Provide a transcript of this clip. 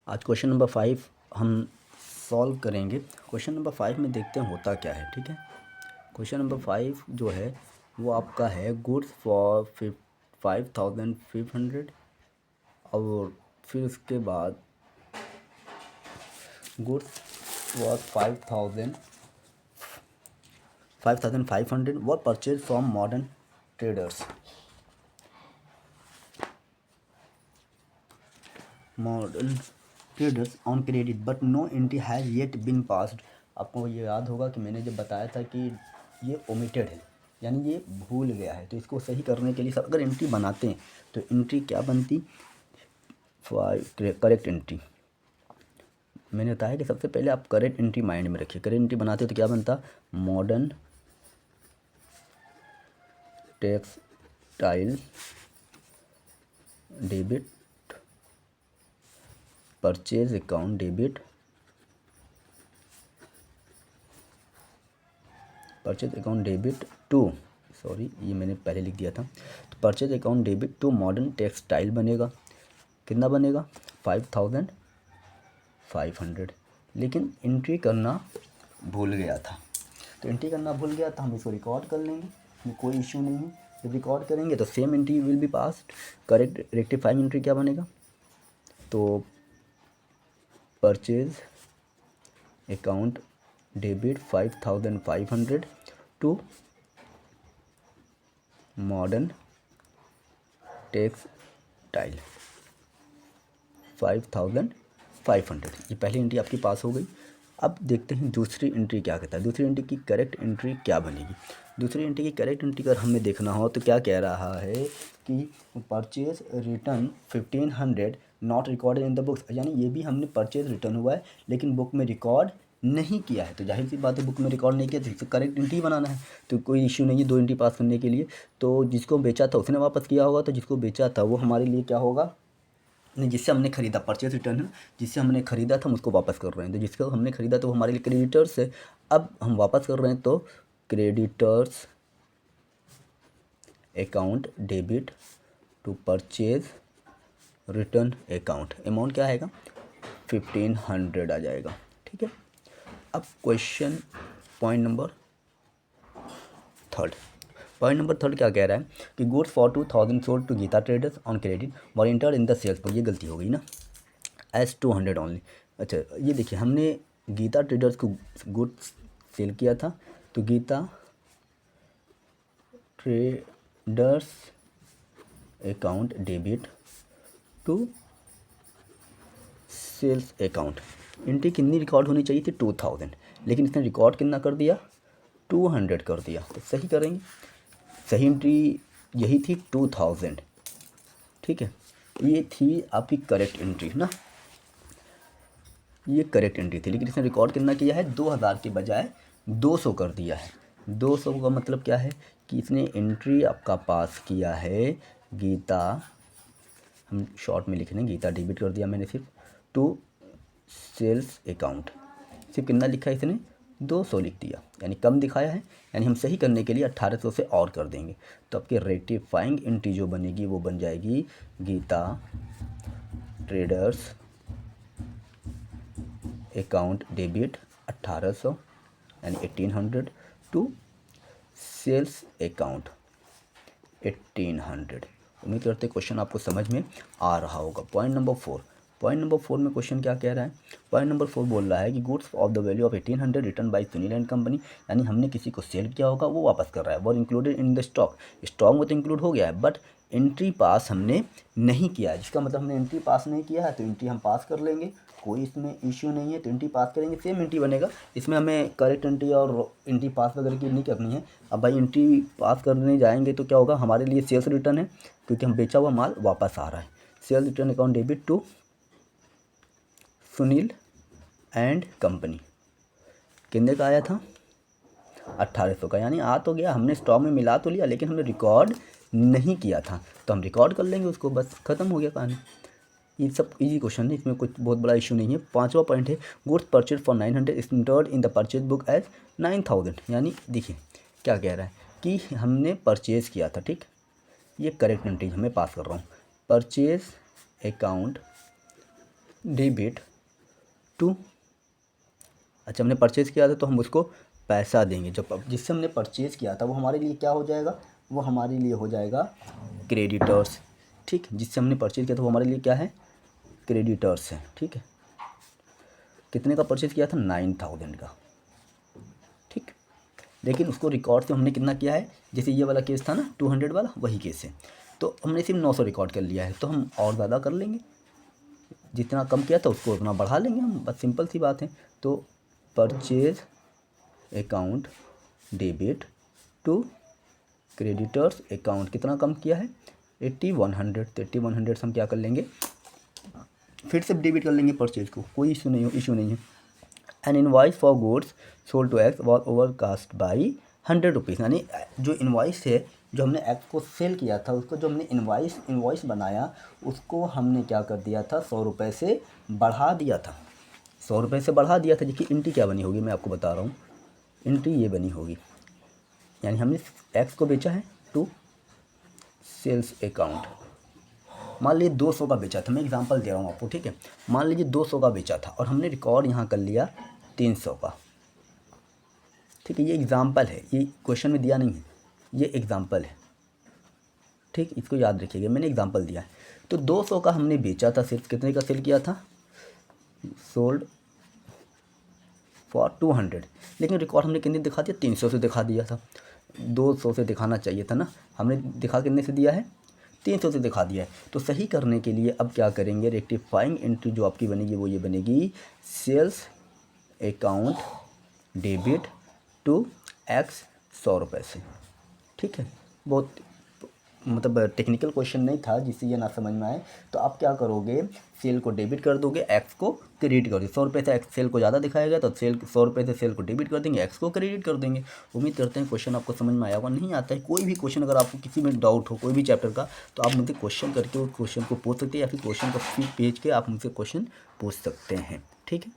आज question number 5 हम solve करेंगे। क्वेश्चन नंबर 5 में देखते हैं होता क्या है। ठीक है, क्वेश्चन नंबर 5 जो है वो आपका है गुड्स फॉर 5500 और फिर उसके बाद goods for 5500 were purchase from modern traders on credit but no entry has yet been passed. आपको ये याद होगा कि मैंने जब बताया था कि ये ओमिटेड है, यानी ये भूल गया है। तो इसको सही करने के लिए सब अगर एंट्री बनाते हैं तो एंट्री क्या बनती, करेक्ट एंट्री। मैंने बताया कि सबसे पहले आप करेक्ट एंट्री माइंड में रखिए। करेक्ट एंट्री बनाते हो तो क्या बनता, modern textile debit purchase account debit purchase account debit to, sorry ये मैंने पहले लिख दिया था। तो purchase account debit to modern textile बनेगा। कितना बनेगा, 5500। लेकिन एंट्री करना भूल गया था। तो एंट्री करना भूल गया था, हम इसको रिकॉर्ड कर लेंगे, इसमें कोई इश्यू नहीं है। जब रिकॉर्ड करेंगे तो same entry will be passed. Correct rectifying entry क्या बनेगा, तो purchase account debit 5500 to modern textile 5500। ये पहली एंट्री आपकी पास हो गई। अब देखते हैं दूसरी एंट्री क्या कहता है। दूसरी एंट्री की करेक्ट एंट्री क्या बनेगी। दूसरी एंट्री की करेक्ट एंट्री अगर हमें देखना हो तो क्या कह रहा है कि purchase return 1500 not recorded in the books, यानी ये भी हमने परचेज रिटर्न हुआ है लेकिन बुक में रिकॉर्ड नहीं किया है। तो जाहिर सी बात है बुक में रिकॉर्ड नहीं किया तो करेक्ट एंट्री बनाना है। तो कोई इश्यू नहीं है दो एंट्री पास करने के लिए। तो जिसको बेचा था उसने वापस किया होगा, तो जिसको बेचा था वो हमारे लिए क्या होगा, नहीं जिससे हमने खरीदा, परचेज रिटर्न है, जिससे हमने खरीदा था हम उसको वापस कर रहे हैं। तो जिसको हमने खरीदा तो वो हमारे लिए क्रेडिटर्स है। अब हम वापस कर रहे हैं तो creditors account debit to purchase return account. Amount क्या आएगा, 1500 आ जाएगा। ठीक है, अब क्वेश्चन पॉइंट नंबर थर्ड क्या कह रहा है कि goods for 2000 sold to Geeta traders on credit were entered in the sales book. ये गलती हो गई ना, एस 200 ओनली। अच्छा ये देखिए हमने गीता ट्रेडर्स को गुड्स सेल किया था, तो Geeta traders account debit to sales account. Entry कितनी रिकॉर्ड होनी चाहिए थी, 2000, लेकिन इसने रिकॉर्ड कितना कर दिया, 200 कर दिया। तो सही करेंगे, सही एंट्री यही थी 2000। ठीक है, ये थी आपकी करेक्ट एंट्री ना, ये करेक्ट एंट्री थी। लेकिन इसने रिकॉर्ड कितना किया है, 2000 के बजाय 200 कर दिया है। 200 का मतलब क्या है कि इसने एंट्री आपका पास किया है गीता, हम शॉर्ट में लिख रहे हैं गीता डेबिट कर दिया मैंने सिर्फ, टू सेल्स अकाउंट। सिर्फ कितना लिखा है इसने, 200 लिख दिया, यानी कम दिखाया है। यानी हम सही करने के लिए 1800 से और कर देंगे। तो आपकी रेक्टिफाइंग एंट्री जो बनेगी वो बन जाएगी गीता ट्रेडर्स अकाउंट डेबिट 1800 यानी 1800 टू सेल्स अकाउंट 1800। उम्मीद करते क्वेश्चन आपको समझ में आ रहा होगा। पॉइंट नंबर 4 में क्वेश्चन क्या कह रहा है, पॉइंट नंबर 4 बोल रहा है कि goods of the value of 1800 return by Sunil and company, यानी हमने किसी को सेल किया होगा वो वापस कर रहा है। वो इंक्लूडेड इन द स्टॉक में तो इंक्लूड हो गया है बट एंट्री पास हमने नहीं किया है, जिसका मतलब हमने एंट्री पास नहीं किया है तो एंट्री हम पास कर लेंगे, कोई इसमें इश्यू नहीं है। तो एंट्री पास करेंगे, सेम एंट्री बनेगा। इसमें हमें करेक्ट एंट्री और एंट्री पास वगैरह की नहीं करनी है। अब भाई एंट्री पास करने जाएंगे तो क्या होगा, हमारे लिए सेल्स रिटर्न है क्योंकि हम बेचा हुआ माल वापस आ रहा है। Sales return account debit to Sunil and company, कितने का आया था, 1800 का। यानी आ तो गया, हमने स्टॉक में मिला तो लिया लेकिन हमने रिकॉर्ड नहीं किया था, तो हम रिकॉर्ड कर लेंगे उसको, बस ख़त्म हो गया कहानी। ये सब इजी क्वेश्चन है, इसमें कुछ बहुत बड़ा इशू नहीं है। 5वां पॉइंट है goods purchase for 900 is entered in the purchase book as 9000। यानी देखिए क्या कह रहा है कि हमने परचेज़ किया था। ठीक, ये करेक्ट एंट्री हमें पास कर रहा हूँ। परचेज अकाउंट डेबिट टू, अच्छा हमने परचेज़ किया था तो हम उसको पैसा देंगे, जो जिससे हमने परचेज़ किया था वो हमारे लिए क्या हो जाएगा, वो हमारे लिए हो जाएगा क्रेडिटर्स। ठीक, जिससे हमने परचेज़ किया था वो हमारे लिए क्या है, क्रेडिटर्स है। ठीक है, कितने का परचेज़ किया था, 9000 का। ठीक, लेकिन उसको रिकॉर्ड से हमने कितना किया है, जैसे ये वाला केस था ना 200 वाला, वही केस है, तो हमने सिर्फ 900 रिकॉर्ड कर लिया है, तो हम और ज़्यादा कर लेंगे, जितना कम किया था उसको उतना बढ़ा लेंगे हम, बस सिंपल सी बात है। तो purchase account debit to creditors account कितना कम किया है, 8100, तो 8100 से हम क्या कर लेंगे, फिर से डेबिट कर लेंगे परचेज को, कोई इशू नहीं है। An invoice for goods sold to X was overcast by 100 rupees, यानी जो इनवाइस है, जो हमने एक्स को सेल किया था, उसको जो हमने इनवाइस बनाया, उसको हमने क्या कर दिया था, 100 रुपये से बढ़ा दिया था, 100 रुपये से बढ़ा दिया था। देखिए एंट्री क्या बनी होगी, मैं आपको बता रहा हूँ, एंट्री ये बनी होगी, यानी हमने एक्स को बेचा है टू सेल्स अकाउंट, मान लीजिए 200 का बेचा था, मैं एग्जांपल दे रहा हूँ आपको। ठीक है, मान लीजिए 200 का बेचा था और हमने रिकॉर्ड यहाँ कर लिया 300 का। ठीक है, ये एग्जांपल है, ये क्वेश्चन में दिया नहीं है, ये एग्जांपल है। ठीक, इसको याद रखिएगा, मैंने एग्जांपल दिया है। तो 200 का हमने बेचा था, सिर्फ कितने का सेल किया था, सोल्ड फॉर 200, लेकिन रिकॉर्ड हमने कितने दिखा दिया, 300 से दिखा दिया था, 200 से दिखाना चाहिए था ना, हमने दिखा कितने से दिया है, 300 से दिखा दिया है। तो सही करने के लिए अब क्या करेंगे, रेक्टिफाइंग एंट्री जो आपकी बनेगी वो ये बनेगी, sales account debit to X 100 रुपये से। ठीक है, बहुत मतलब टेक्निकल क्वेश्चन नहीं था जिससे ये ना समझ में आए। तो आप क्या करोगे, सेल को डेबिट कर दोगे, एक्स को क्रेडिट कर दोगे, 100 रुपये से एक्स सेल को ज़्यादा दिखाएगा तो सेल 100 रुपये से सेल को डेबिट कर देंगे, एक्स को क्रेडिट कर देंगे। उम्मीद करते हैं क्वेश्चन आपको समझ में आया होगा। नहीं आता है कोई भी क्वेश्चन, अगर आपको किसी में डाउट हो कोई भी चैप्टर का, तो आप मुझसे क्वेश्चन करके उस क्वेश्चन को पूछ सकते हैं, या फिर क्वेश्चन का पेज के आप मुझसे क्वेश्चन पूछ सकते हैं। ठीक है।